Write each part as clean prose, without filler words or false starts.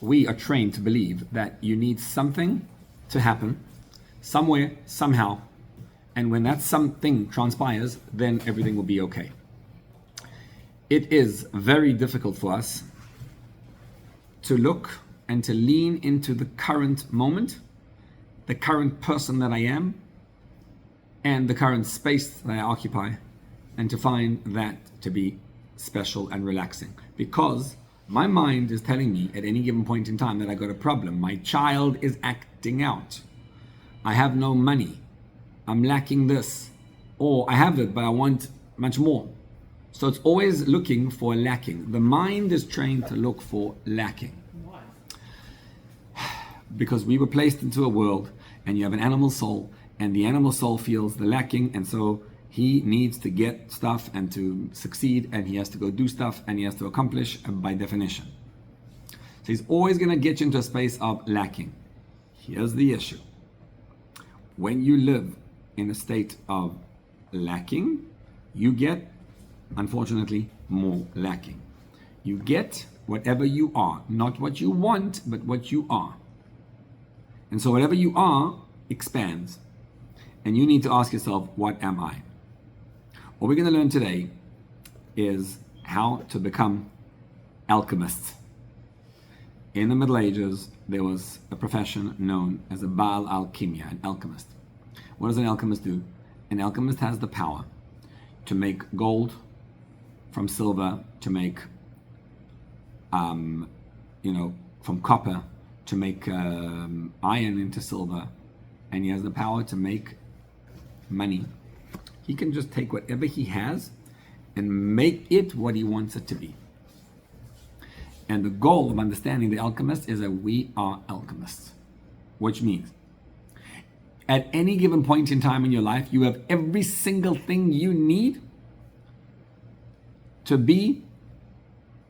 we are trained to believe that you need something to happen, somewhere, somehow, and when that something transpires, then everything will be okay. It is very difficult for us to look and to lean into the current moment, the current person that I am, and the current space that I occupy, and to find that to be special and relaxing. Because my mind is telling me at any given point in time that I got a problem. My child is acting out. I have no money. I'm lacking this. Or I have it, but I want much more. So it's always looking for lacking. The mind is trained to look for lacking. Why? Because we were placed into a world, and you have an animal soul, and the animal soul feels the lacking, and so he needs to get stuff and to succeed, and he has to go do stuff, and he has to accomplish by definition. So he's always going to get you into a space of lacking. Here's the issue. When you live in a state of lacking, you get, unfortunately, more lacking. You get whatever you are, not what you want, but what you are. And so whatever you are expands. And you need to ask yourself, what am I? What we're going to learn today is how to become alchemists. In the Middle Ages, there was a profession known as a Baal alchemia, an alchemist. What does an alchemist do? An alchemist has the power to make gold from silver, to make, from copper, to make iron into silver, and he has the power to make money. He can just take whatever he has and make it what he wants it to be. And the goal of understanding the alchemist is that we are alchemists, which means at any given point in time in your life, you have every single thing you need to be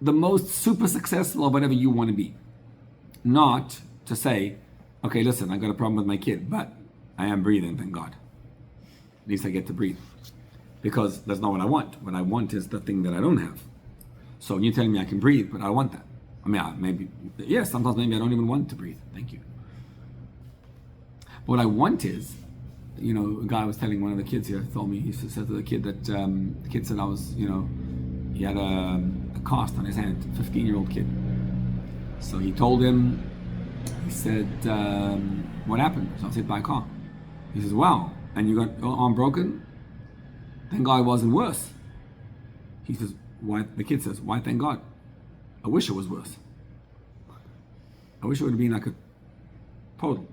the most super successful of whatever you want to be. Not to say, okay, listen, I got a problem with my kid, but I am breathing, thank God. At least I get to breathe. Because that's not what I want. What I want is the thing that I don't have. So when you're telling me I can breathe, but I want that. I mean, sometimes maybe I don't even want to breathe. Thank you. But what I want is, a guy was telling one of the kids here, told me, he said to the kid that, the kid said he had a cast on his hand, 15-year-old kid. So he told him, he said, what happened? So I was hit by a car. He says, wow, and you got your arm broken? Thank God it wasn't worse. He says, why? The kid says, why thank God? I wish it was worse. I wish it would have been like a total.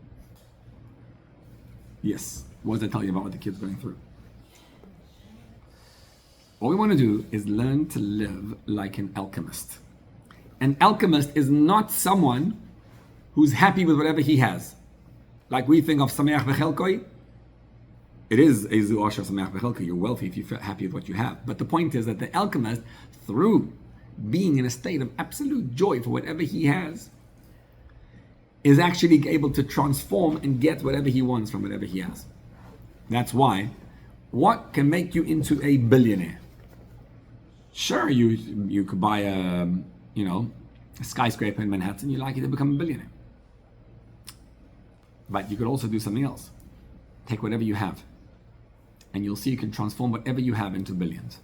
Yes, what does that tell you about what the kid's going through? What we want to do is learn to live like an alchemist. An alchemist is not someone who's happy with whatever he has. Like we think of Sameach Bechelkoi. It is Ezu Asher Sameach Bechelkoi. You're wealthy if you're happy with what you have. But the point is that the alchemist, through being in a state of absolute joy for whatever he has, is actually able to transform and get whatever he wants from whatever he has. That's why, what can make you into a billionaire? Sure, you could buy a skyscraper in Manhattan, you like it to become a billionaire. But you could also do something else. Take whatever you have, and you'll see you can transform whatever you have into billions.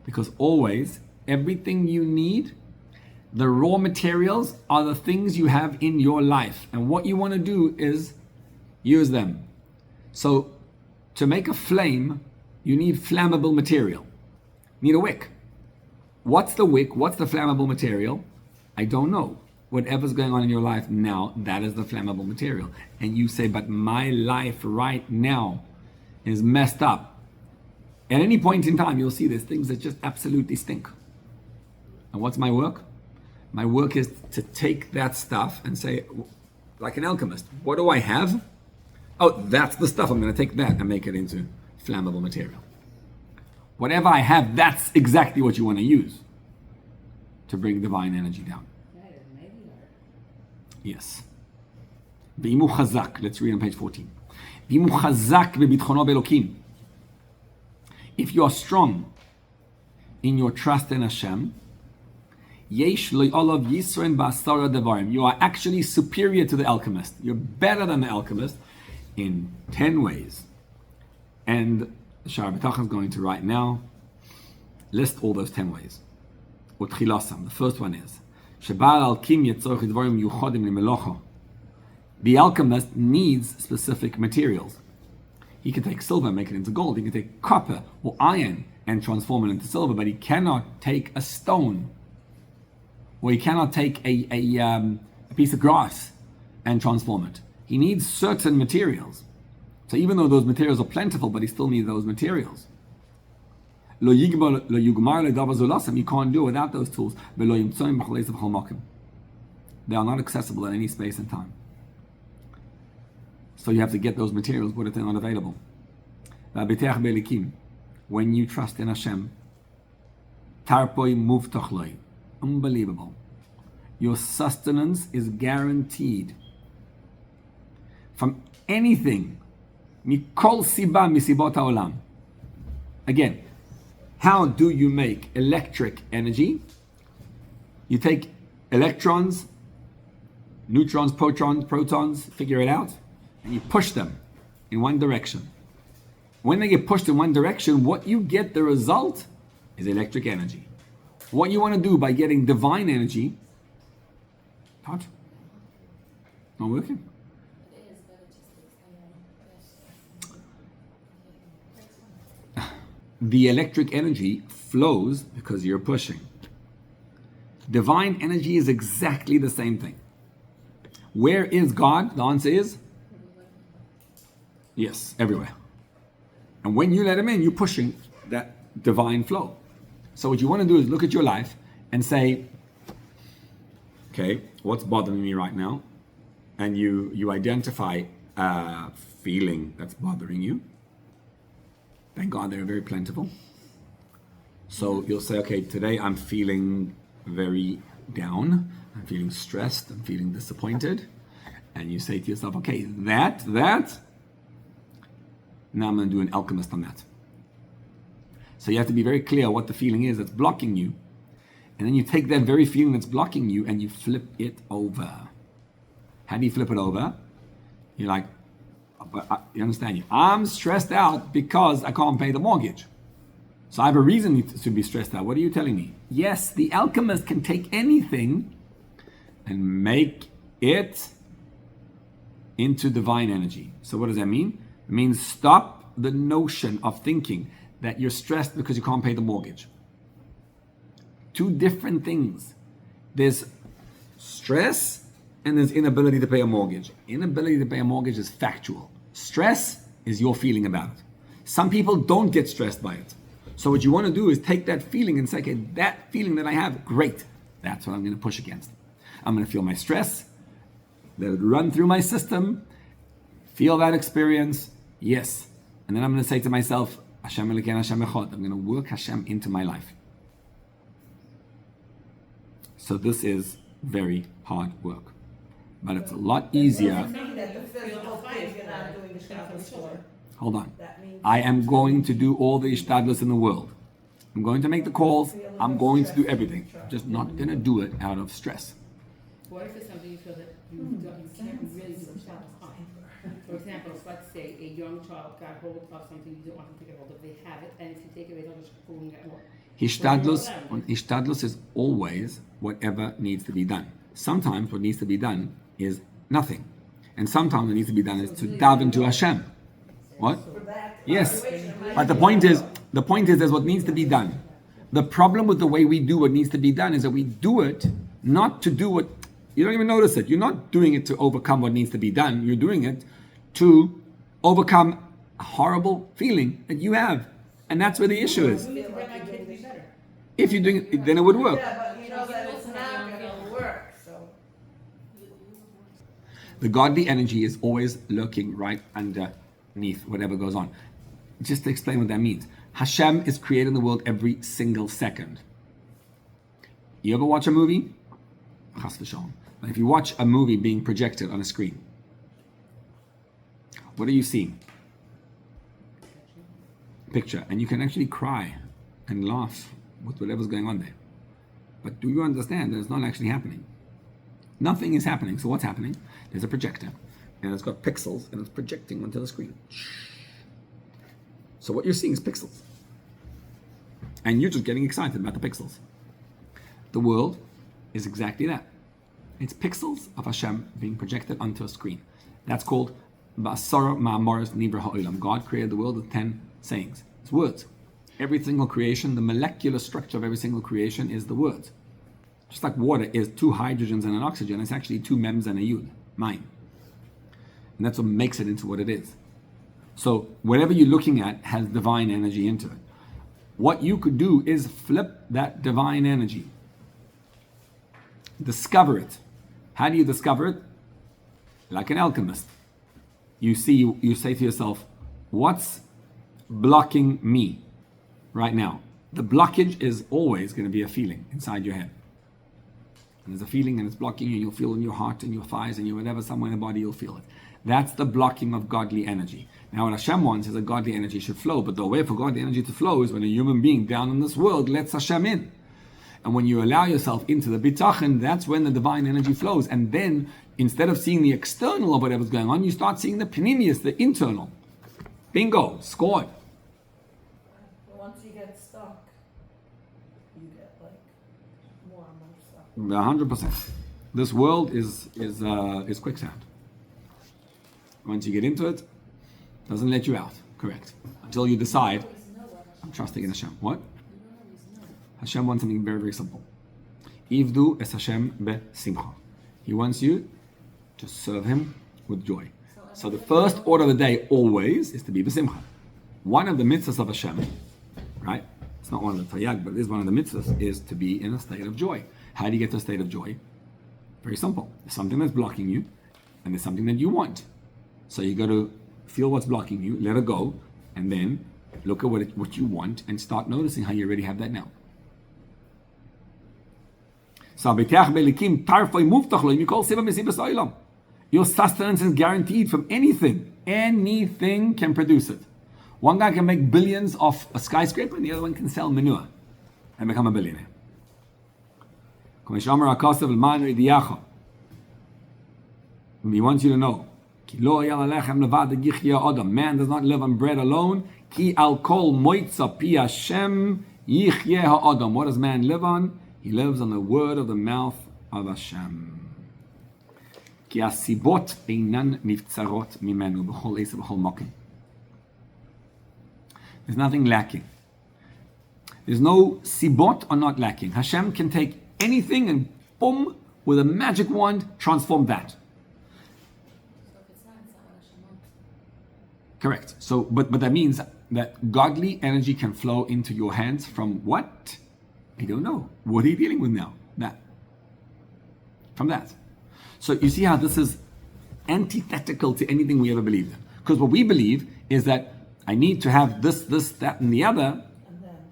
Because always, everything you need, the raw materials are the things you have in your life. And what you want to do is use them. So, to make a flame, you need flammable material. You need a wick. What's the wick? What's the flammable material? I don't know. Whatever's going on in your life now, that is the flammable material. And you say, but my life right now is messed up. At any point in time, you'll see there's things that just absolutely stink. And what's my work? My work is to take that stuff and say, like an alchemist, what do I have? Oh, that's the stuff. I'm going to take that and make it into flammable material. Whatever I have, that's exactly what you want to use to bring divine energy down. Yes. V'imu chazak. Let's read on page 14. V'imu chazak bebitchono belokim. If you are strong in your trust in Hashem, Yesh lo olav yisrin ba'asara devarim. You are actually superior to the alchemist. You're better than the alchemist in 10 ways. And Shaar Bitachon is going to right now list all those 10 ways. The first one is the alchemist needs specific materials. He can take silver and make it into gold. He can take copper or iron and transform it into silver, but he cannot take a stone, or he cannot take a piece of grass and transform it. He needs certain materials. So even though those materials are plentiful, but he still needs those materials. You can't do it without those tools. They are not accessible in any space and time. So you have to get those materials, but if they're not available. When you trust in Hashem, unbelievable. Your sustenance is guaranteed from anything. Again, how do you make electric energy? You take electrons, neutrons, protons, figure it out, and you push them in one direction. When they get pushed in one direction, what you get, the result, is electric energy. What you want to do by getting divine energy, not working. The electric energy flows because you're pushing. Divine energy is exactly the same thing. Where is God? The answer is yes, everywhere. And when you let him in, you're pushing that divine flow. So what you want to do is look at your life and say, okay, what's bothering me right now? And you identify a feeling that's bothering you. Thank God they're very plentiful. So you'll say, okay, today I'm feeling very down. I'm feeling stressed. I'm feeling disappointed. And you say to yourself, okay, that, now I'm going to do an alchemist on that. So you have to be very clear what the feeling is that's blocking you. And then you take that very feeling that's blocking you and you flip it over. How do you flip it over? You're like, you understand? I'm stressed out because I can't pay the mortgage. So I have a reason to be stressed out. What are you telling me? Yes, the alchemist can take anything and make it into divine energy. So what does that mean? It means stop the notion of thinking that you're stressed because you can't pay the mortgage. Two different things. There's stress and there's inability to pay a mortgage. Inability to pay a mortgage is factual. Stress is your feeling about it. Some people don't get stressed by it. So what you want to do is take that feeling and say, okay, that feeling that I have, great. That's what I'm going to push against. I'm going to feel my stress, let it run through my system, feel that experience, yes. And then I'm going to say to myself, Hashem Elokeinu Hashem Echad. I'm going to work Hashem into my life. So this is very hard work. But it's a lot easier. Hold on. I am going to do all the ishtadlus in the world. I'm going to make the calls. I'm going to do everything. I'm just not going to do it out of stress. What if it's something you feel that you can't really do yourself? For example, let's say a young child got hold of something you don't want them to get hold of. They have it, and if you take it away, they'll just go and get more. Hishtadlus is always whatever needs to be done. Sometimes what needs to be done is nothing. And sometimes what needs to be done is to daven to Hashem. What? Yes. But the point is there's what needs to be done. The problem with the way we do what needs to be done is that we do it not to do what, you don't even notice it. You're not doing it to overcome what needs to be done. You're doing it to overcome a horrible feeling that you have. And that's where the issue is. If you're doing it, then it would work. Yeah, but you know that it's not going to work, so. The godly energy is always lurking right underneath whatever goes on. Just to explain what that means. Hashem is creating the world every single second. You ever watch a movie? Chas v'shalom. But if you watch a movie being projected on a screen, what are you seeing? Picture. And you can actually cry and laugh with whatever's going on there. But do you understand that it's not actually happening? Nothing is happening. So what's happening? There's a projector, and it's got pixels, and it's projecting onto the screen. So what you're seeing is pixels. And you're just getting excited about the pixels. The world is exactly that. It's pixels of Hashem being projected onto a screen. That's called Ba'asara Ma'amaros Nivra Ha'olam. God created the world with 10 sayings. It's words. Every single creation, the molecular structure of every single creation is the words. Just like water is 2 hydrogens and an oxygen, it's actually 2 mems and a yud, mine. And that's what makes it into what it is. So whatever you're looking at has divine energy into it. What you could do is flip that divine energy. Discover it. How do you discover it? Like an alchemist. You say to yourself, what's blocking me right now? The blockage is always going to be a feeling inside your head. And there's a feeling and it's blocking you. You'll feel in your heart and your thighs and your whatever, somewhere in the body, you'll feel it. That's the blocking of godly energy. Now what Hashem wants is that godly energy should flow. But the way for godly energy to flow is when a human being down in this world lets Hashem in. And when you allow yourself into the bitachon, that's when the divine energy flows. And then, instead of seeing the external of whatever's going on, you start seeing the pnimius, the internal. Bingo, scored. Once you get stuck, you get like more and more stuck. 100%. This world is quicksand. Once you get into it, doesn't let you out. Correct. Until you decide, I'm trusting in Hashem. What? Hashem wants something very, very simple. Ivdu es Hashem be simcha. He wants you to serve Him with joy. So the first order of the day always is to be besimcha. One of the mitzvahs of Hashem, right? It's not one of the tayag, but it is one of the mitzvahs, is to be in a state of joy. How do you get to a state of joy? Very simple. There's something that's blocking you, and there's something that you want. So you got to feel what's blocking you, let it go, and then look at what you want, and start noticing how you already have that now. Your sustenance is guaranteed from anything. Anything can produce it. One guy can make billions off a skyscraper, and the other one can sell manure and become a billionaire. He wants you to know, man does not live on bread alone. What does man live on? He lives on the word of the mouth of Hashem. There's nothing lacking. There's no sibot are not lacking. Hashem can take anything and boom, with a magic wand, transform that. So if it's not what Hashem wants. Correct. So, but that means that godly energy can flow into your hands from what? I don't know. What are you dealing with now? That. From that. So you see how this is antithetical to anything we ever believed in. Because what we believe is that I need to have this, that, and the other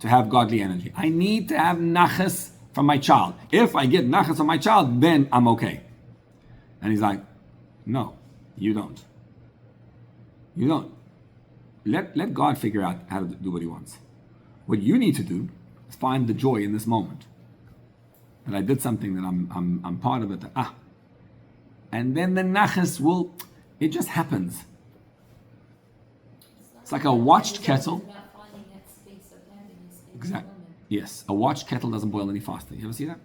to have godly energy. I need to have nachas from my child. If I get nachas from my child, then I'm okay. And he's like, no, you don't. You don't. Let God figure out how to do what He wants. What you need to do is find the joy in this moment. That I did something, that I'm part of it. And then the nachas it just happens. It's like a watched kettle. It's about finding that space of happiness in the Exactly. moment. Yes, a watched kettle doesn't boil any faster. You ever see that?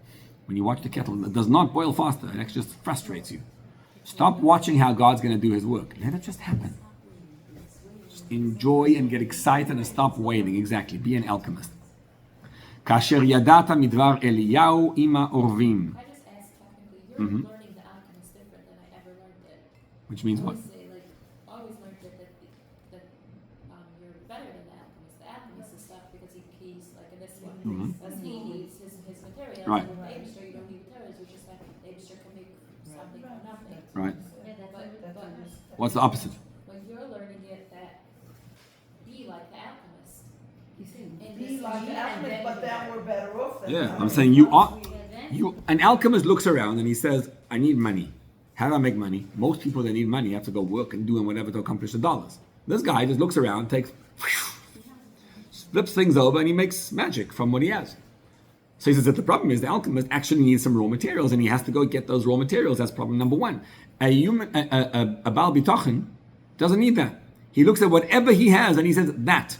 When you watch the kettle, it does not boil faster. It actually just frustrates you. Stop watching how God's going to do His work. Let it just happen. Just enjoy and get excited and stop waiting. Exactly. Be an alchemist. Kasher yadata midvar Eliyahu ima orvim. I just asked technically, you're learning the alchemist different than I ever learned it. Which means what? I always learned that you're better than the alchemist. The alchemist is stuff because he's like in this one. As he needs his materials. Right. And the Abishur, you don't need materials. You're just like, the Abishur can make something from nothing. Right. But What's the opposite? when you're learning it, that be like the alchemist. You see? In Be this like union, the alchemist, and but then then we're better off than Yeah, the I'm saying you are. then An alchemist looks around and he says, I need money. How do I make money? Most people that need money have to go work and do whatever to accomplish the dollars. This guy just looks around, flips things over, and he makes magic from what he has. So he says that the problem is the alchemist actually needs some raw materials, and he has to go get those raw materials. That's problem number one. A Baal Bitachon doesn't need that. He looks at whatever he has and he says that.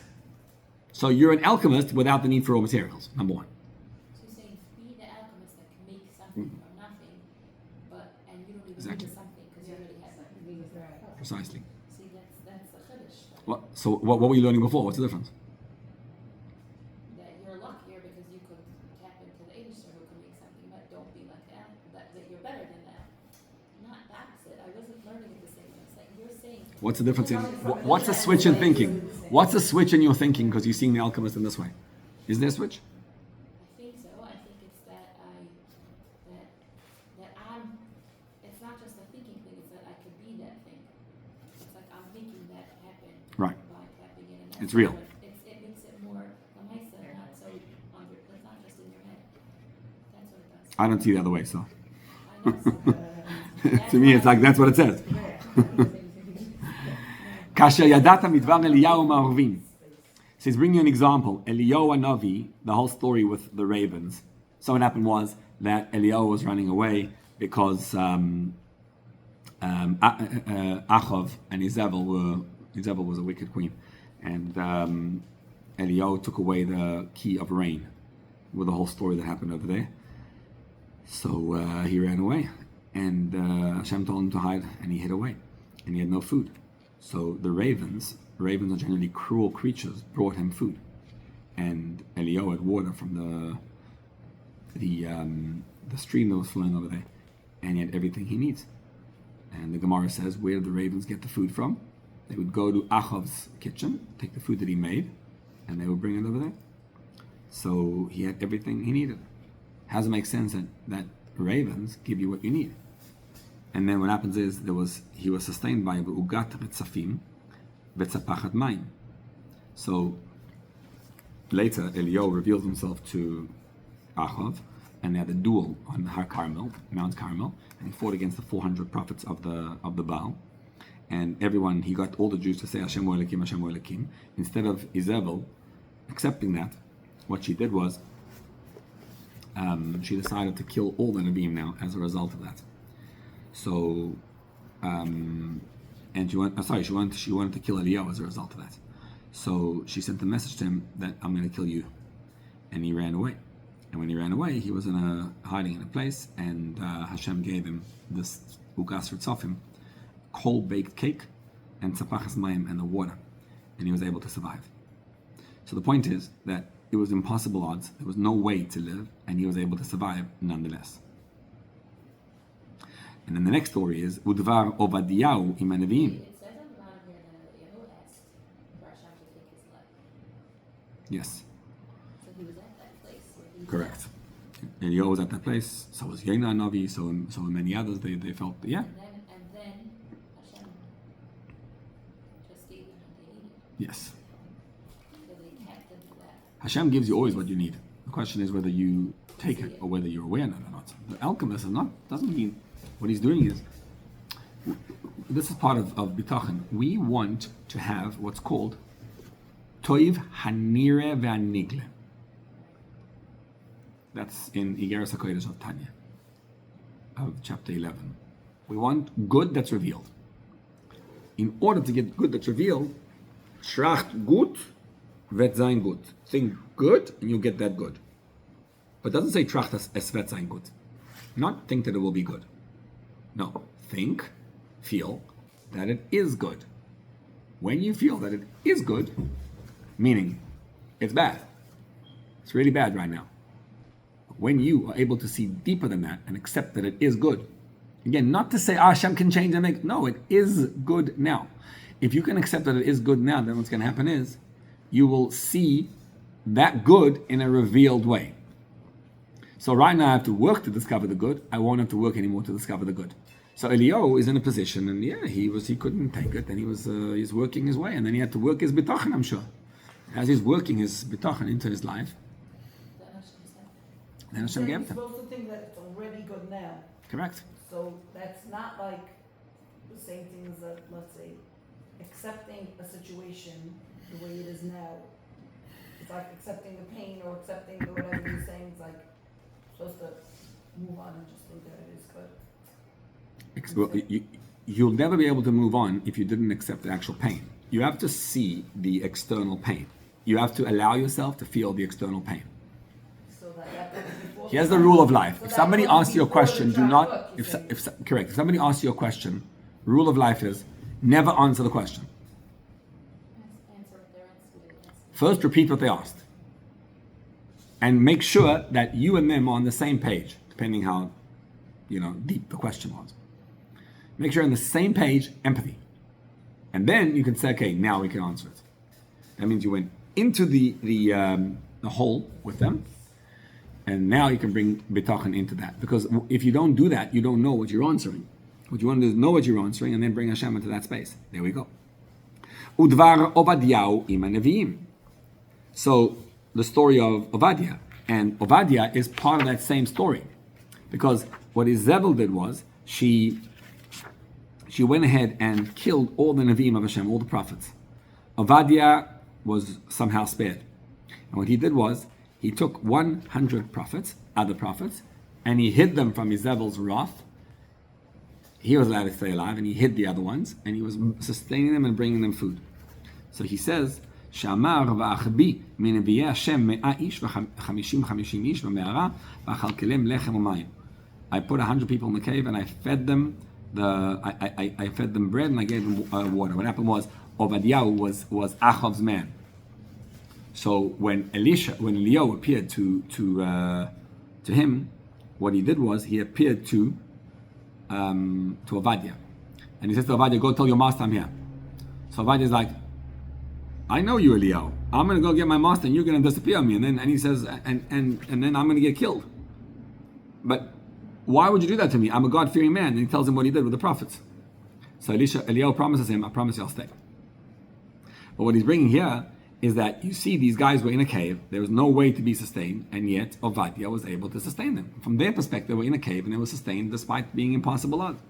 So you're an alchemist without the need for raw materials, number one. So you're saying be the alchemist that can make something from nothing, and you don't even Exactly. need something because you already have something. Precisely. See, that's the chiddush. What were you learning before? What's the difference? That you're luckier because you could tap into the Eibishter who can make something, but don't be like that you're better than that. Not the opposite. I wasn't learning it the same way. It's like you're saying. What's the difference in what's the switch in thinking? What's the switch in your thinking because you're seeing the alchemist in this way? Is there a switch? I think so. I think it's that I'm. It's not just a thinking thing. It's that I could be that thing. It's like I'm making that happen. Right. By tapping in. And that's It's real. It makes it more lamaisa, not so under. It's not just in your head. That's what it does. I don't see the other way, so I know. So, to me it's like that's what it says. Kasher yadata midvar Eliyahu ma'arvin. So he's bringing you an example. Eliyahu Navi, the whole story with the ravens. So what happened was that Eliyahu was running away because Achav and Izebel was a wicked queen, and Eliyahu took away the key of rain, with the whole story that happened over there. So he ran away, and Hashem told him to hide, and he hid away, and he had no food. So the ravens are generally cruel creatures, brought him food, and Eliyahu had water from the stream that was flowing over there, and he had everything he needs. And the Gemara says, where did the ravens get the food from? They would go to Achav's kitchen, take the food that he made, and they would bring it over there. So he had everything he needed. How does it make sense that ravens give you what you need? And then what happens is he was sustained by ugat retzafim vetzapachat mayim. So later Eliyahu reveals himself to Achav, and they had a duel on Har Carmel, Mount Carmel, and he fought against the 400 prophets of the Baal. And everyone, he got all the Jews to say Hashem Elokim, Hashem Elokim. Instead of Izebel accepting that, what she did was she decided to kill all the Nevi'im now as a result of that. So, and she wanted to kill Eliyahu as a result of that. So she sent a message to him that I'm going to kill you, and he ran away. And when he ran away, he was hiding in a place, and Hashem gave him this ugas ritzofim, coal-baked cake, and tzapachas mayim, and the water, and he was able to survive. So the point is that it was impossible odds. There was no way to live, and he was able to survive nonetheless. And then the next story is Udvar Ovadiyahu im Nevi'im. It says on the bottom here that Eliyahu asked for Hashem to take his life. Yes, So he was at that place where he correct. Eliyahu was at that place. So was Yena Navi. So many others. They felt yeah. And then Hashem just gave them what they needed. Yes. So they tapped into that. Hashem gives you always what you need. The question is whether you take it or whether you're aware of it or not. The alchemist doesn't mean what he's doing is, this is part of bitachon. We want to have what's called toiv hanire ve'anigle. That's in Igeres HaKodesh of Tanya, of chapter 11. We want good that's revealed. In order to get good that's revealed, shracht gut vet sein gut. Think good and you'll get that good. But it doesn't say tracht es vet sein gut. Not think that it will be good. No, think, feel that it is good. When you feel that it is good, meaning it's bad. It's really bad right now. When you are able to see deeper than that and accept that it is good. Again, not to say Hashem can change and make. No, it is good now. If you can accept that it is good now, then what's going to happen is you will see that good in a revealed way. So right now I have to work to discover the good. I won't have to work anymore to discover the good. So Eliyahu is in a position, and he couldn't take it, and he's working his way, and then he had to work his bitachon, I'm sure. As he's working his bitachon into his life, then Hashem gave it to him. You're supposed to think that it's already good now. Correct. So that's not like the same thing as, let's say, accepting a situation the way it is now. It's like accepting the pain or accepting the whatever you're saying. It's like supposed to move on and just leave it as good. You'll never be able to move on if you didn't accept the actual pain. You have to see the external pain. You have to allow yourself to feel the external pain. So that comes before Here's the rule of life. So If that somebody comes asks you a before the question, do dry not. cook, you say. Correct. If somebody asks you a question, rule of life is never answer the question. Answer what they're asking. First, repeat what they asked, and make sure that you and them are on the same page, depending how, deep the question was. Make sure on the same page, empathy, and then you can say, okay, now we can answer it. That means you went into the hole with them, and now you can bring bitachon into that. Because if you don't do that, you don't know what you're answering. What you want to do is know what you're answering, and then bring Hashem into that space. There we go. Udvar Obadiah im Nevi'im. So the story of Obadiah, and Obadiah is part of that same story, because what Izebel did was she went ahead and killed all the Nevi'im of Hashem, all the prophets. Obadiah was somehow spared. And what he did was, he took 100 prophets, other prophets, and he hid them from Izebel's wrath. He was allowed to stay alive, and he hid the other ones, and he was sustaining them and bringing them food. So he says, Shamar va'achbi min nevi'ei Hashem me'a ish v'chamishim ish v'me'ara v'achalkelem lechem u'mayim. I put 100 people in the cave, and I fed them I fed them bread, and I gave them water. What happened was, Obadiah was Achav's man. So when Eliyahu appeared to him, what he did was he appeared to Obadiah, and he says to Obadiah, "Go tell your master I'm here." So Obadiah's like, "I know you, Eliyahu. I'm going to go get my master, and you're going to disappear on me." And he says, and then I'm going to get killed. But why would you do that to me? I'm a God-fearing man. And he tells him what he did with the prophets. So Eliyahu promises him, "I promise you I'll stay." But what he's bringing here is that you see these guys were in a cave, there was no way to be sustained, and yet Obadiah was able to sustain them. From their perspective, they were in a cave and they were sustained despite being impossible odds.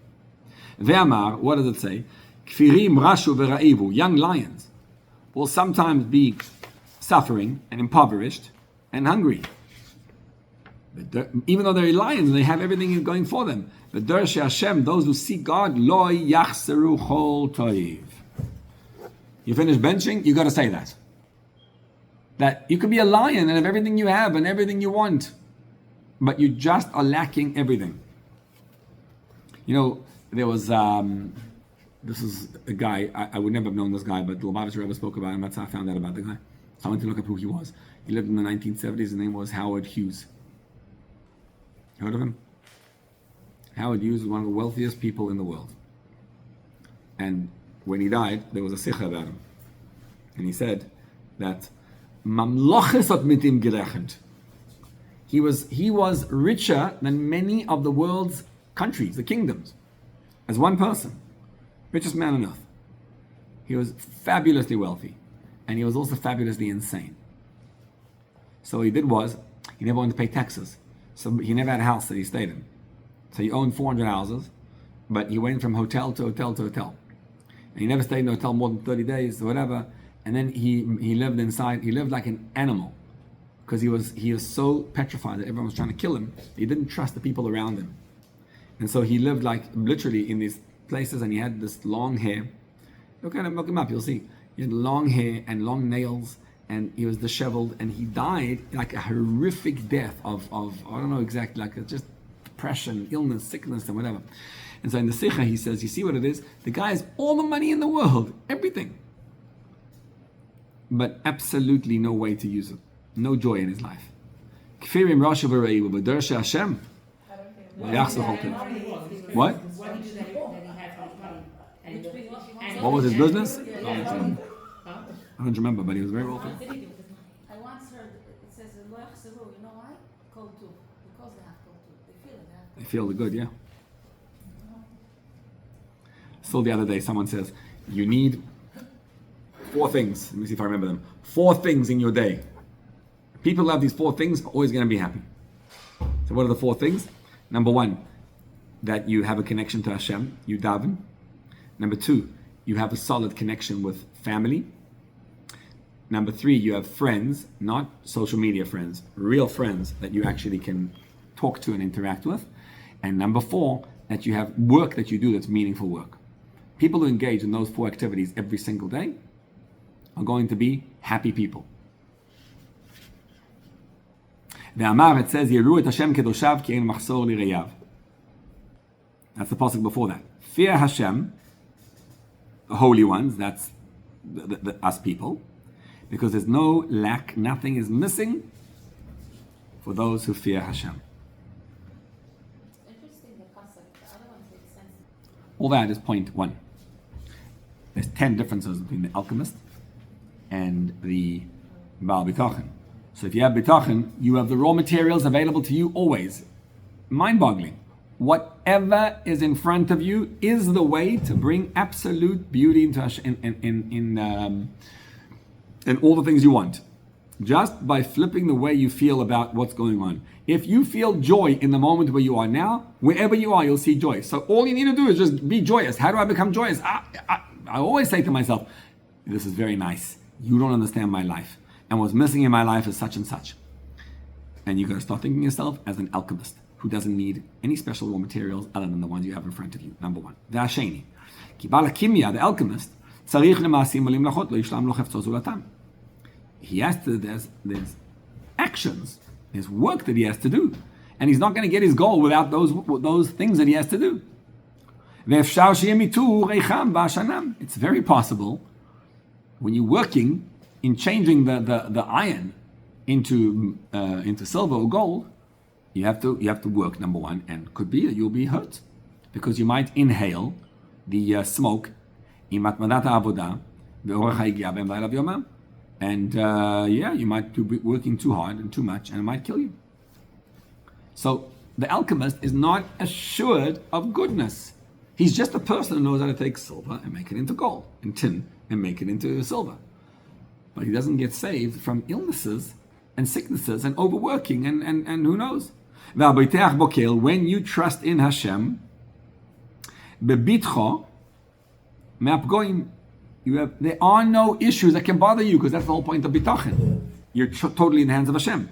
Ve'amar, what does it say? Kfirim rashu v'ra'ivu, young lions will sometimes be suffering and impoverished and hungry. Even though they're lions and they have everything going for them. V'dershi Hashem, those who seek God, lo yachseru chol toiv. You finish benching, you got to say that. That you could be a lion and have everything you have and everything you want, but you just are lacking everything. There was, this is a guy, I would never have known this guy, but the Lubavitcher Rebbe spoke about him. That's how I found out about the guy. So I went to look up who he was. He lived in the 1970s. His name was Howard Hughes. Heard of him? Howard Hughes was one of the wealthiest people in the world. And when he died, there was a sikha about him. And he said that Mamloches hat mit ihm gerechnet. He was richer than many of the world's countries, the kingdoms, as one person. Richest man on earth. He was fabulously wealthy. And he was also fabulously insane. So what he did was, he never wanted to pay taxes. So he never had a house that he stayed in. So he owned 400 houses, but he went from hotel to hotel to hotel. And he never stayed in a hotel more than 30 days or whatever. And then he lived inside, he lived like an animal. Because he was so petrified that everyone was trying to kill him. He didn't trust the people around him. And so he lived like literally in these places, and he had this long hair. Look at him, look him up, you'll see. He had long hair and long nails, and he was disheveled, and he died like a horrific death of I don't know exactly, like just depression, illness, sickness, and whatever. And so in the Sikha he says, you see what it is? The guy has all the money in the world, everything, but absolutely no way to use it. No joy in his life. Kfirim rasha v'reivu v'dershi Hashem. What? What did you do that he had from his money? And What was his business? Huh? I don't remember, but he was very wealthy. I once heard it says lo yachseru. You know why? Cold too. Because they have cold too. They feel it. They have They feel the good, yeah. Still the other day, someone says, you need 4 things. Let me see if I remember them. 4 things in your day. People who have these 4 things are always going to be happy. So what are the 4 things? Number 1, that you have a connection to Hashem, you daven. Number 2, you have a solid connection with family. Number 3, you have friends, not social media friends, real friends that you actually can talk to and interact with. And number 4, that you have work that you do that's meaningful work. People who engage in those 4 activities every single day are going to be happy people. Ve'amar, it says, Yeru et Hashem kedoshav ki ein machsor lireyav. That's the pasuk before that. Fear Hashem, the holy ones, that's us people, because there's no lack, nothing is missing for those who fear Hashem. Interesting, the pasuk. The other ones make sense. All that is point 1. There's 10 differences between the alchemist and the Baal Bitachon. So if you have Bitachon, you have the raw materials available to you always. Mind-boggling. Whatever is in front of you is the way to bring absolute beauty into in all the things you want. Just by flipping the way you feel about what's going on. If you feel joy in the moment where you are now, wherever you are, you'll see joy. So all you need to do is just be joyous. How do I become joyous? I always say to myself, this is very nice. You don't understand my life. And what's missing in my life is such and such. And you got to start thinking of yourself as an alchemist who doesn't need any special raw materials other than the ones you have in front of you. Number 1. Ve'asheni. Ki Baal Hakimya, the alchemist, tzarich lema'asim u'limlachot lo yishlam lo chefzo zulatam. He has to, there's actions, there's work that he has to do. And he's not going to get his goal without those things that he has to do. It's very possible when you're working in changing the iron into silver or gold, you have to work, number 1, and could be that you'll be hurt because you might inhale the smoke, and you might be working too hard and too much, and it might kill you. So the alchemist is not assured of goodness. He's just a person who knows how to take silver and make it into gold, and tin and make it into silver. But he doesn't get saved from illnesses and sicknesses and overworking and who knows. When you trust in Hashem, bebitcho, there are no issues that can bother you, because that's the whole point of bitachon. You're totally in the hands of Hashem.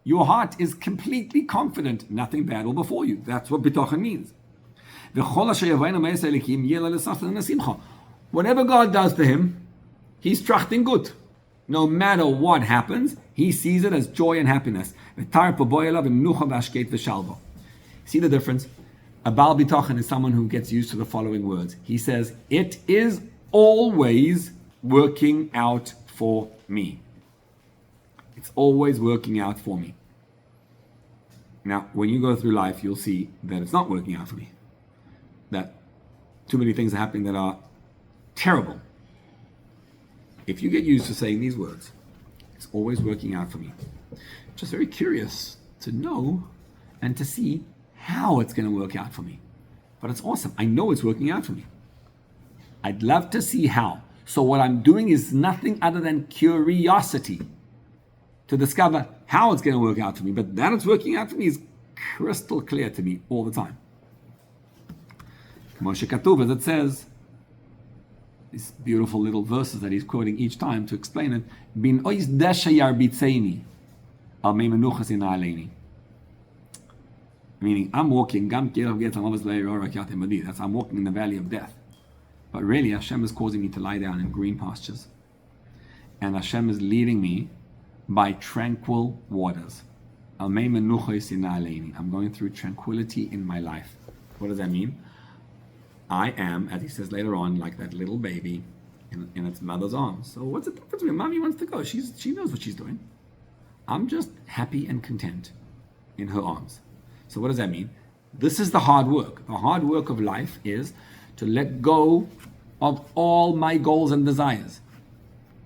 Your heart is completely confident nothing bad will befall you. That's what bitachon means. Whatever God does to him, he's trachting good. No matter what happens, he sees it as joy and happiness. See the difference? A Baal Bitachon is someone who gets used to the following words. He says, it is always working out for me. It's always working out for me. Now, when you go through life, you'll see that it's not working out for me. That too many things are happening that are terrible. If you get used to saying these words, it's always working out for me. Just very curious to know and to see how it's going to work out for me. But it's awesome. I know it's working out for me. I'd love to see how. So what I'm doing is nothing other than curiosity to discover how it's going to work out for me. But that it's working out for me is crystal clear to me all the time. Moshe Katuv, as it says, these beautiful little verses that he's quoting each time to explain it. Bin ois deshayar bitzeini al meimenuchas in aleini. Meaning, I'm walking. That's I'm walking in the valley of death. But really, Hashem is causing me to lie down in green pastures, and Hashem is leading me by tranquil waters. I'm going through tranquility in my life. What does that mean? I am, as he says later on, like that little baby in its mother's arms. So what's the difference when mommy wants to go? She knows what she's doing. I'm just happy and content in her arms. So what does that mean? This is the hard work. The hard work of life is to let go of all my goals and desires.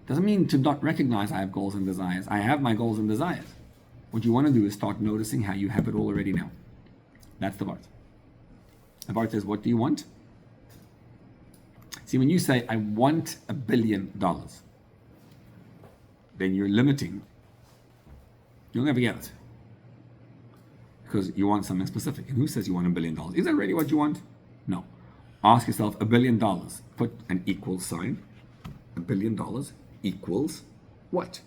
Doesn't mean to not recognize I have goals and desires. I have my goals and desires. What you want to do is start noticing how you have it already now. That's the part. The part says, what do you want? See, when you say, I want $1 billion, then you're limiting. You'll never get it. Because you want something specific. And who says you want $1 billion? Is that really what you want? No. Ask yourself, $1 billion. Put an equal sign. $1 billion equals what?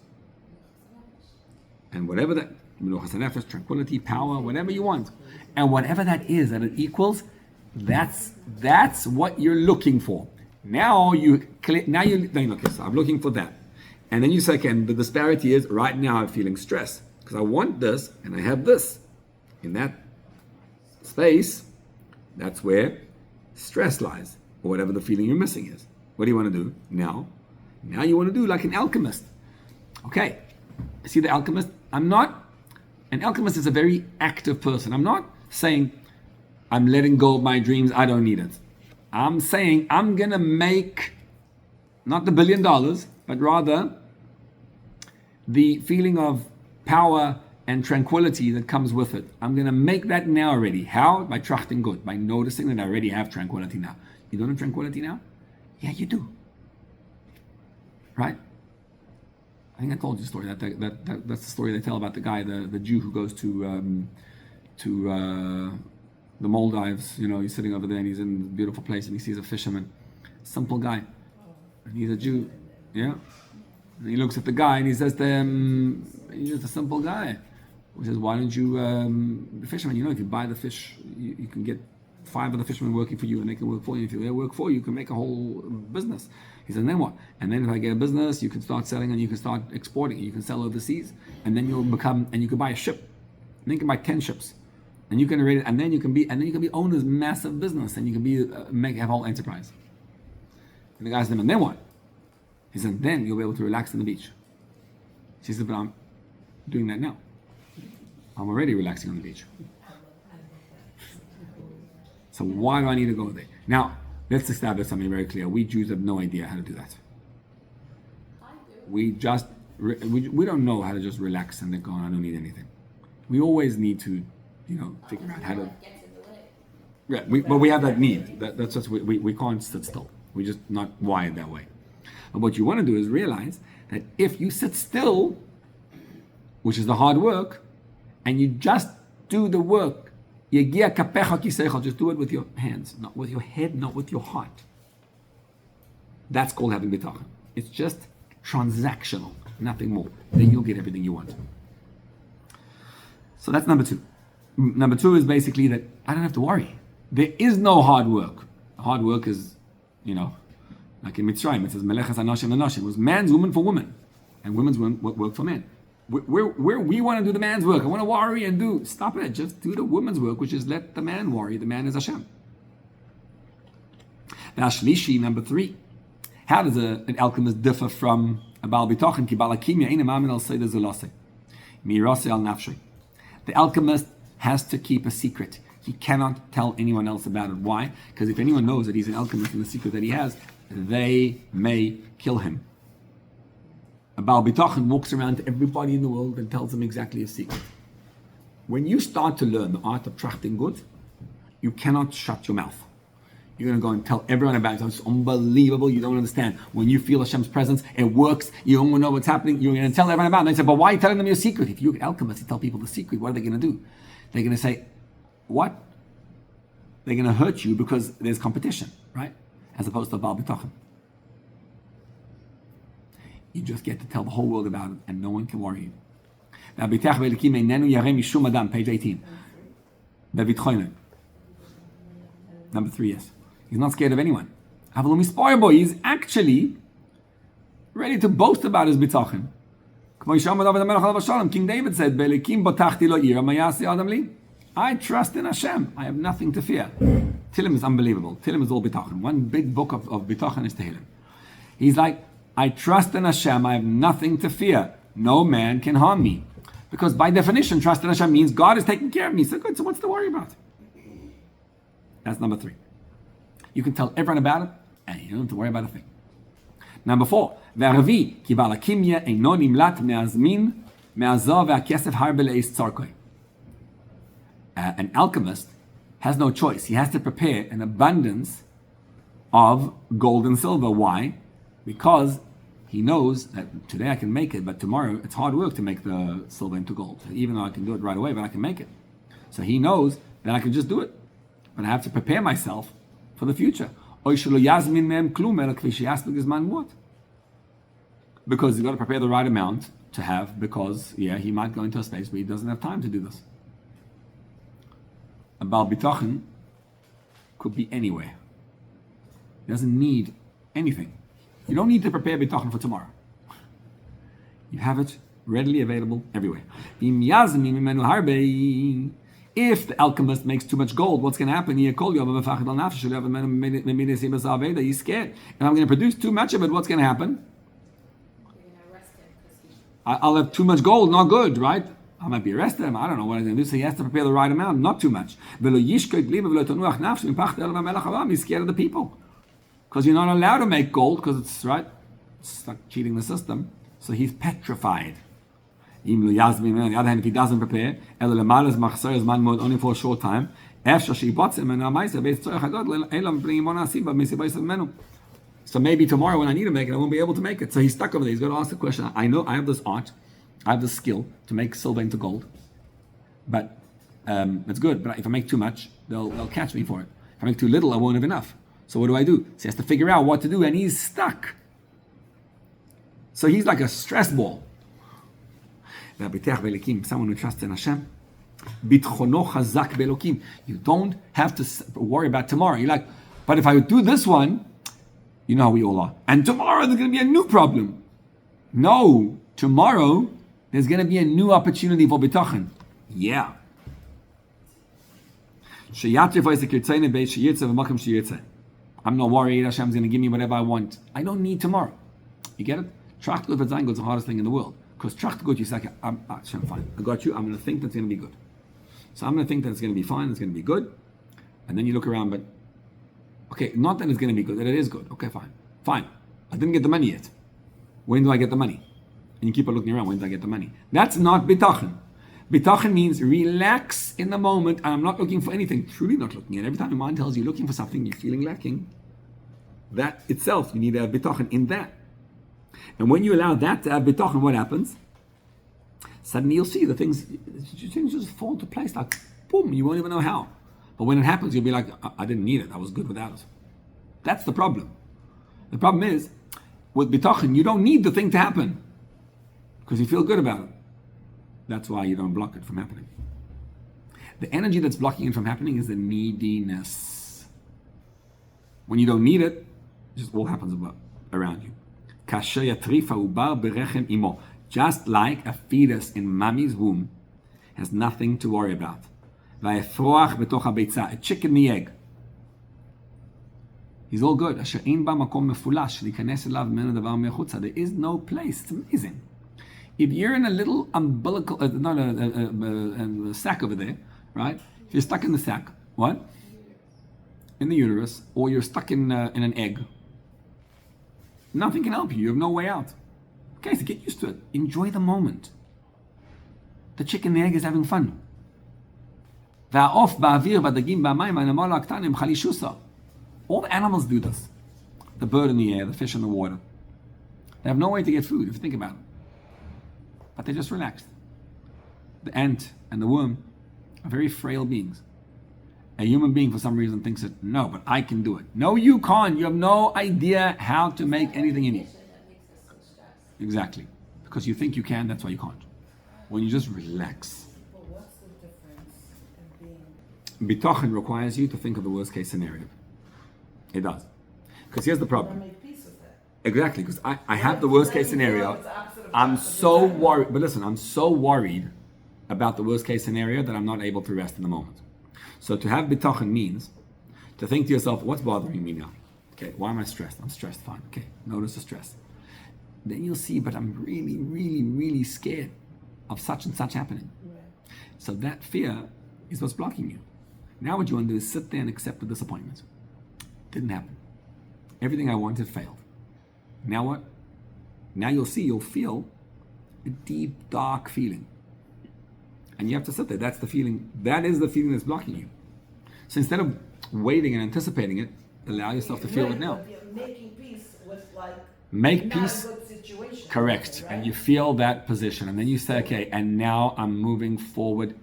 And whatever that, tranquility, power, whatever you want. And whatever that is, that it equals, that's what you're looking for. Now you look, so I'm looking for that. And then you say, okay, the disparity is, right now I'm feeling stress. Because I want this, and I have this. In that space, that's where stress lies, or whatever the feeling you're missing is. What do you want to do now? Now you want to do like an alchemist. Okay, see the alchemist? An alchemist is a very active person. I'm not saying I'm letting go of my dreams, I don't need it. I'm saying I'm going to make, not the $1 billion, but rather the feeling of power and tranquility that comes with it. I'm going to make that now already. How? By trachting gut, by noticing that I already have tranquility now. You don't have tranquility now? Yeah, you do. Right? I think I told you the story. That's the story they tell about the guy, the Jew who goes to the Maldives. You know, he's sitting over there and he's in a beautiful place and he sees a fisherman, simple guy, and he's a Jew. Yeah, and he looks at the guy and he says to him, "He's just a simple guy." He says, "Why don't you, the fisherman? You know, if you buy the fish, you can get 5 of the fishermen working for you, and they can work for you. If they work for you, you can make a whole business." He says, "And then what? And then if I get a business, you can start selling and you can start exporting. You can sell overseas, and then you'll become, and you can buy a ship, and then you can buy 10 ships, and you can rate it, and then you can be owners massive business, and you can be have a whole enterprise." And the guy said, "And then what?" He said, "Then you'll be able to relax on the beach." She said, "But I'm doing that now. I'm already relaxing on the beach. So why do I need to go there?" Now, let's establish something very clear. We Jews have no idea how to do that. We just, we don't know how to just relax and then go, "I don't need anything." We always need to, figure out how to. Yeah, but we have that need. That's just, we can't sit still. We're just not wired that way. But what you want to do is realize that if you sit still, which is the hard work, and you just do the work, just do it with your hands, not with your head, not with your heart. That's called having bitachon. It's just transactional, nothing more. Then you'll get everything you want. So that's number 2. Number 2 is basically that I don't have to worry. There is no hard work. Hard work is, like in Mitzrayim, it says melechas anashim anashim. It was man's woman for woman, and women's work for men. Where we want to do the man's work, I want to worry and do. Stop it. Just do the woman's work, which is let the man worry. The man is Hashem. Now, Shlishi, number 3. How does an alchemist differ from a Baal Bitachon? Ki Baal Alchemia ein ma'amin al seder zulase. Mirase al nafshi. The alchemist has to keep a secret. He cannot tell anyone else about it. Why? Because if anyone knows that he's an alchemist and the secret that he has, they may kill him. A Baal Bitachon walks around to everybody in the world and tells them exactly his secret. When you start to learn the art of trachting gut, you cannot shut your mouth. You're going to go and tell everyone about it. It's unbelievable. You don't understand. When you feel Hashem's presence, it works. You don't know what's happening. You're going to tell everyone about it. And they say, "But why are you telling them your secret?" If you're an alchemist, you tell people the secret, what are they going to do? They're going to say, "What?" They're going to hurt you because there's competition, right? As opposed to a Baal Bitachon. You just get to tell the whole world about it, and no one can worry you. Now, page 18. Number 3, yes. He's not scared of anyone. He's actually ready to boast about his bitachon. King David said, "I trust in Hashem. I have nothing to fear." Tehillim is unbelievable. Tehillim is all bitachon. One big book of bitachon is Tehillim. He's like, "I trust in Hashem. I have nothing to fear. No man can harm me." Because by definition, trust in Hashem means God is taking care of me. So good. So what's to worry about? That's number 3. You can tell everyone about it, and you don't have to worry about a thing. Number 4. An alchemist has no choice. He has to prepare an abundance of gold and silver. Why? Because he knows that today I can make it, but tomorrow it's hard work to make the silver into gold. Even though I can do it right away, but I can make it. So he knows that I can just do it. But I have to prepare myself for the future. Because you've got to prepare the right amount to have because, he might go into a space where he doesn't have time to do this. A Baal Bitachon could be anywhere. He doesn't need anything. You don't need to prepare Bitachon for tomorrow. You have it readily available everywhere. If the alchemist makes too much gold, what's going to happen? He's scared. If I'm going to produce too much of it, what's going to happen? You're going to arrest him because he. I'll have too much gold, not good, right? I might be arrested. I don't know what I'm going to do. So he has to prepare the right amount, not too much. He's scared of the people. Because you're not allowed to make gold, because it's like cheating the system. So he's petrified. On the other hand, if he doesn't prepare, only for a short time, so maybe tomorrow when I need to make it, I won't be able to make it. So he's stuck over there. He's got to ask the question, I know I have this art, I have this skill to make silver into gold, but it's good. But if I make too much, they'll catch me for it. If I make too little, I won't have enough. So what do I do? So he has to figure out what to do, and he's stuck. So he's like a stress ball. Someone who trusts in Hashem. You don't have to worry about tomorrow. You're like, but if I do this one, you know how we all are. And tomorrow there's going to be a new problem. No, tomorrow there's going to be a new opportunity for bitachon. Yeah. I'm not worried. Hashem's going to give me whatever I want. I don't need tomorrow. You get it? Tracht gut wird sein gut is the hardest thing in the world. Because tracht gut, you say, Hashem, fine. I got you. I'm going to think that's going to be good. So I'm going to think that it's going to be fine. It's going to be good. And then you look around, but okay, not that it's going to be good, that it is good. Okay, fine. Fine. I didn't get the money yet. When do I get the money? And you keep on looking around. When do I get the money? That's not bitachon. Bitachon means relax in the moment. And I'm not looking for anything. Truly not looking at. Every time your mind tells you looking for something, you're feeling lacking. That itself, you need to have bitachon in that. And when you allow that to have bitachon, what happens? Suddenly you'll see the things just fall into place like boom. You won't even know how. But when it happens, you'll be like, I didn't need it. I was good without it. That's the problem. The problem is, with bitachon, you don't need the thing to happen because you feel good about it. That's why you don't block it from happening. The energy that's blocking it from happening is the neediness. When you don't need it, it just all happens around you. Just like a fetus in mommy's womb has nothing to worry about. A chick in the egg. He's all good. There is no place. It's amazing. If you're in a little umbilical, not a sack over there, right? If you're stuck in the sack, what? In the uterus, or you're stuck in an egg, nothing can help you. You have no way out. Okay, so get used to it. Enjoy the moment. The chick in the egg is having fun. All the animals do this. The bird in the air, the fish in the water. They have no way to get food, if you think about it. But they're just relaxed. The ant and the worm are very frail beings. A human being, for some reason, thinks that, no, but I can do it. No, you can't. You have no idea how to make anything in you. That makes us so stressed. Exactly. Because you think you can, that's why you can't. When you just relax. But what's the difference in being... Bitachon requires you to think of the worst case scenario. It does. Because here's the problem. make peace with that. Exactly, because I have the worst case scenario. I'm so worried, but listen, I'm so worried about the worst case scenario that I'm not able to rest in the moment. So to have bitachon means to think to yourself, what's bothering me now? Okay, why am I stressed? I'm stressed, fine. Okay, notice the stress. Then you'll see, but I'm really, really, really scared of such and such happening. Right. So that fear is what's blocking you. Now what you want to do is sit there and accept the disappointment. Didn't happen. Everything I wanted failed. Now what? Now you'll feel a deep, dark feeling. And you have to sit there. That's the feeling. That is the feeling that's blocking you. So instead of waiting and anticipating it, allow yourself to feel it now. But you're making peace with Make not peace. a good situation. Correct. Right? And you feel that position. And then you say, okay, and now I'm moving forward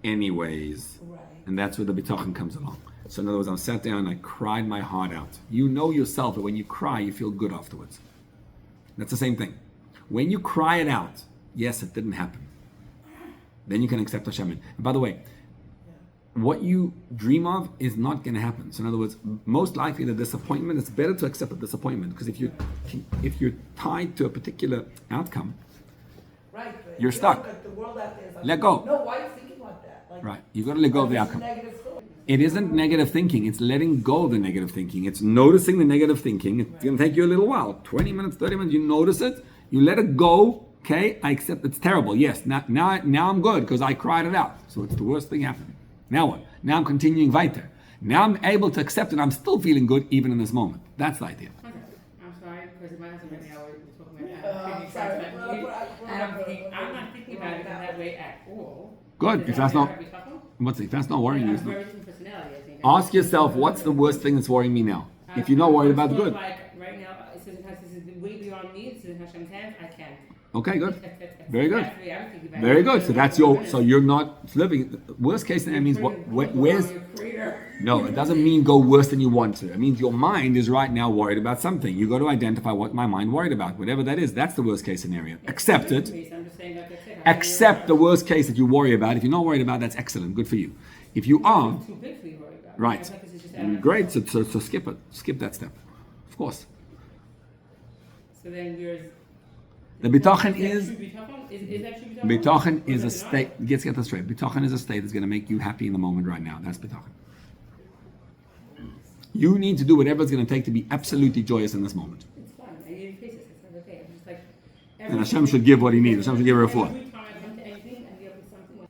anyways. Right. And that's where the bitachon comes along. So in other words, I sat down and I cried my heart out. You know yourself that when you cry, you feel good afterwards. That's the same thing. When you cry it out, yes, it didn't happen. Then you can accept Hashem. And by the way, what you dream of is not going to happen. So in other words, most likely the disappointment, it's better to accept the disappointment, because if you're tied to a particular outcome, right, you're stuck. Like the world out there is like, Let go. No, why are you thinking like that? Like, right, you got to let go of the outcome. Negative thought. It isn't negative thinking, it's letting go of the negative thinking. It's noticing the negative thinking. It's going to take you a little while, 20 minutes, 30 minutes, you notice it, you let it go. Okay, I accept it's terrible. Yes, now I'm good because I cried it out. So it's the worst thing happening. Now what? Now I'm continuing weiter. Now I'm able to accept it. I'm still feeling good even in this moment. That's the idea. Okay. I'm sorry, because my husband right now we're talking I'm about sorry. I'm not thinking about it in that way at all. Good. Because If that's not habitachon, if that's not worrying I you, have very different personality, I think. ask yourself what's the worst thing that's worrying me now. If you're not worried about the good. Like right now, this is way beyond me. This is in Hashem's hands. I can't. Okay, good. Very good. That's the way I'm thinking about it. Very good. So that's so you're not living. Worst case scenario means where's. No, it doesn't mean go worse than you want to. It means your mind is right now worried about something. You got to identify what my mind worried about. Whatever that is, that's the worst case scenario. Accept it. Accept the worst case that you worry about. If you're not worried about, that's excellent. Good for you. If you are, Too big for you to worry about. right, great. So skip it. Skip that step. Of course. So then yours. The bitachon is. Is that true bitachon? Bitachon is a state. Let's get this straight. Bitachon is a state that's going to make you happy in the moment right now. That's bitachon. You need to do whatever it's going to take to be absolutely joyous in this moment. It's fine. I need to face it. It's not okay. I'm just like. And Hashem should give what he needs. Hashem should give her a refuah. Every time I come to anything, I get something like.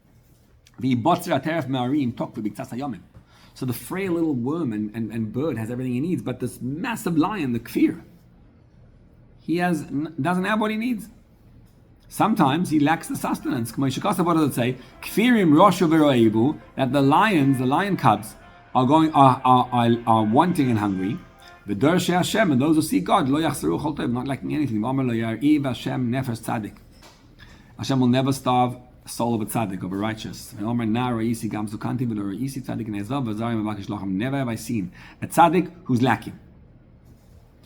So the frail little worm and bird has everything he needs, but this massive lion, the kfir, doesn't have what he needs. Sometimes he lacks the sustenance. What does it say? Kfirim roshu v'ro'ebu, that the lion cubs, are wanting and hungry. The Dershei Hashem, and those who see God, lo yachsaru chol tov, not lacking anything. V'amar lo yar'iv Hashem nefesh tzadik. Hashem will never starve the soul of a tzaddik, of a righteous. V'amar na ra'isi gam zukanti v'lo ra'isi tzadik ne'ezav v'zarim avakish lochem. Never have I seen a tzaddik who's lacking.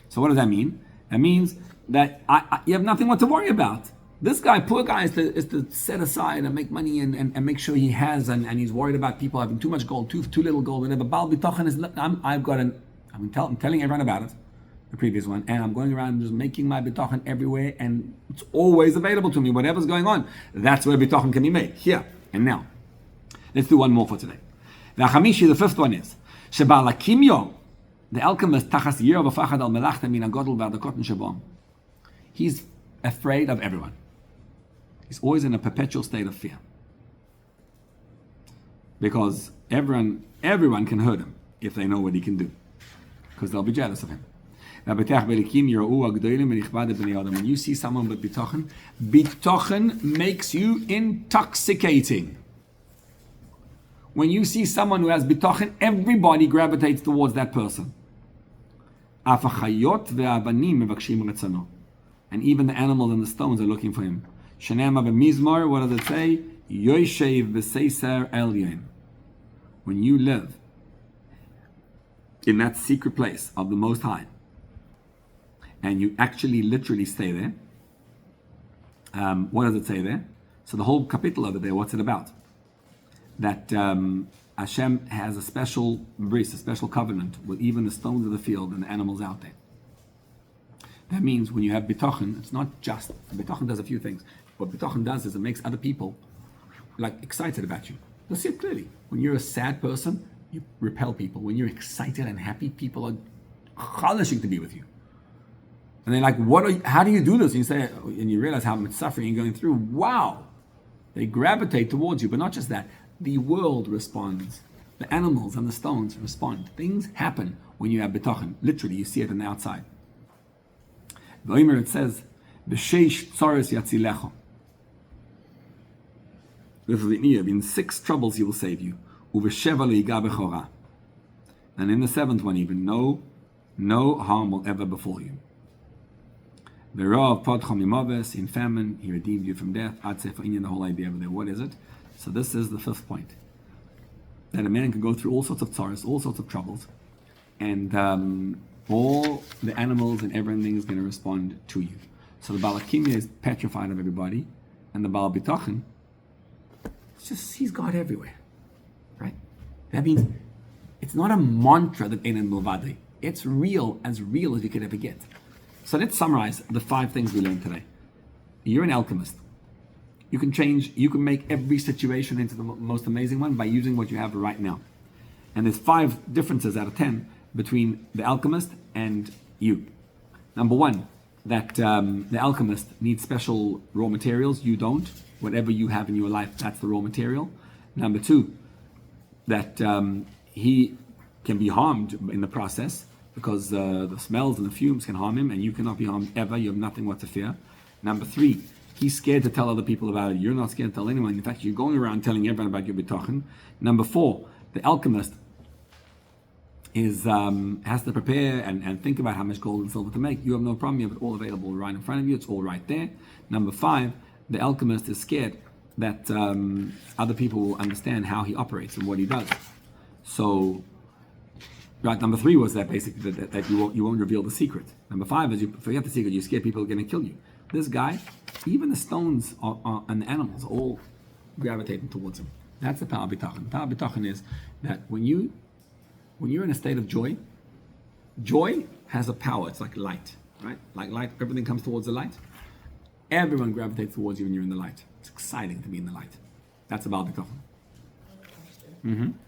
So what does that mean? That means that you have nothing what to worry about. This guy, poor guy, is to set aside and make money and make sure he has, and he's worried about people having too much gold, too little gold, whatever. Baal Bitachon is, I'm telling everyone about it, the previous one, and I'm going around just making my Bitachon everywhere, and it's always available to me, whatever's going on. That's where Bitachon can be made, here and now. Let's do one more for today. The Chamishi, the fifth one is, Shebaal Kimyo, the alchemist, Tachas Yir v'Fachad al Melachta min HaGodel v'Adakotin Shabam. He's afraid of everyone. He's always in a perpetual state of fear. Because everyone can hurt him if they know what he can do. Because they'll be jealous of him. When you see someone with bitachon makes you intoxicating. When you see someone who has bitachon, everybody gravitates towards that person. And even the animals and the stones are looking for him. Shenema b'mizmor, what does it say? Yoshev v'seiser elyon. When you live in that secret place of the Most High, and you actually literally stay there, what does it say there? So the whole capital over there, what's it about? That Hashem has a special bris, a special covenant with even the stones of the field and the animals out there. That means when you have bitachon, it's not just, bitachon does a few things. What bitachon does is it makes other people excited about you. You'll see it clearly. When you're a sad person, you repel people. When you're excited and happy, people are chalishing to be with you. And they're like, how do you do this? And you say, and you realize how much suffering you're going through. Wow! They gravitate towards you. But not just that. The world responds. The animals and the stones respond. Things happen when you have bitachon. Literally, you see it on the outside. The Omer, it says, "B'sheish tzaros yatzilecha." In 6 troubles he will save you. Uv'sheva le'iga b'chora. And in the 7th one even, no harm will ever befall you. V'rov podcha mimoves, in famine, he redeemed you from death. Ad sefer inyan, the whole idea over there. What is it? So this is the 5th point. That a man can go through all sorts of tzaros, all sorts of troubles, and all the animals and everything is going to respond to you. So the Baal Kimya is petrified of everybody, and the Baal Bitachon, it's just, he's God everywhere, right? That means it's not a mantra that Einan Milvadei. It's real as you could ever get. So let's summarize the 5 things we learned today. You're an alchemist. You can make every situation into the most amazing one by using what you have right now. And there's 5 differences out of 10 between the alchemist and you. Number 1, that the alchemist needs special raw materials. You don't. Whatever you have in your life, that's the raw material. Number 2, that he can be harmed in the process because the smells and the fumes can harm him, and you cannot be harmed ever. You have nothing what to fear. Number 3, he's scared to tell other people about it. You're not scared to tell anyone. In fact, you're going around telling everyone about your bitachon. Number 4, the alchemist has to prepare and think about how much gold and silver to make. You have no problem. You have it all available right in front of you. It's all right there. Number 5, the alchemist is scared that other people will understand how he operates and what he does. So, right, number 3 was that basically that you won't reveal the secret. Number 5 is you forget the secret. You're scared people are going to kill you. This guy, even the stones and the animals, all gravitating towards him. That's the power bitachon. Power bitachon is that when you're in a state of joy, joy has a power. It's like light, right? Like light, everything comes towards the light. Everyone gravitates towards you when you're in the light. It's exciting to be in the light. That's about bitachon. Question.